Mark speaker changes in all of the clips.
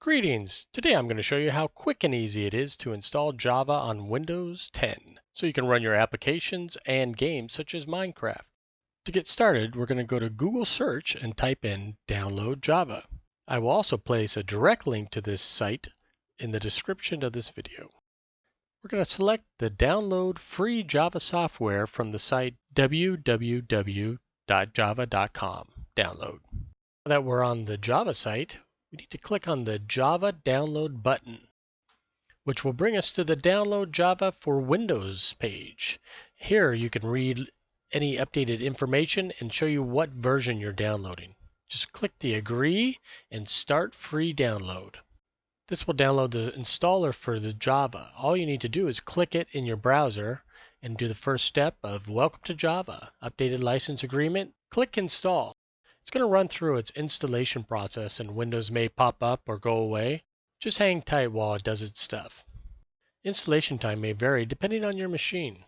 Speaker 1: Greetings! Today I'm going to show you how quick and easy it is to install Java on Windows 10 so you can run your applications and games such as Minecraft. To get started, we're going to go to Google Search and type in Download Java. I will also place a direct link to this site in the description of this video. We're going to select the Download Free Java Software from the site www.java.com. Download. Now that we're on the Java site, we need to click on the Java Download button, which will bring us to the Download Java for Windows page. Here you can read any updated information and show you what version you're downloading. Just click the Agree and Start Free Download. This will download the installer for the Java. All you need to do is click it in your browser and do the first step of Welcome to Java, Updated License Agreement. Click Install. It's going to run through its installation process and Windows may pop up or go away. Just hang tight while it does its stuff. Installation time may vary depending on your machine.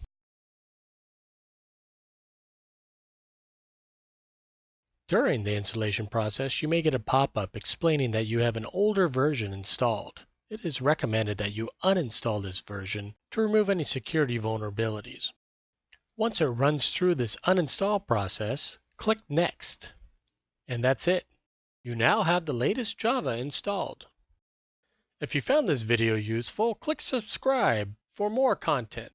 Speaker 1: During the installation process, you may get a pop-up explaining that you have an older version installed. It is recommended that you uninstall this version to remove any security vulnerabilities. Once it runs through this uninstall process, click Next. And that's it. You now have the latest Java installed. If you found this video useful, click subscribe for more content.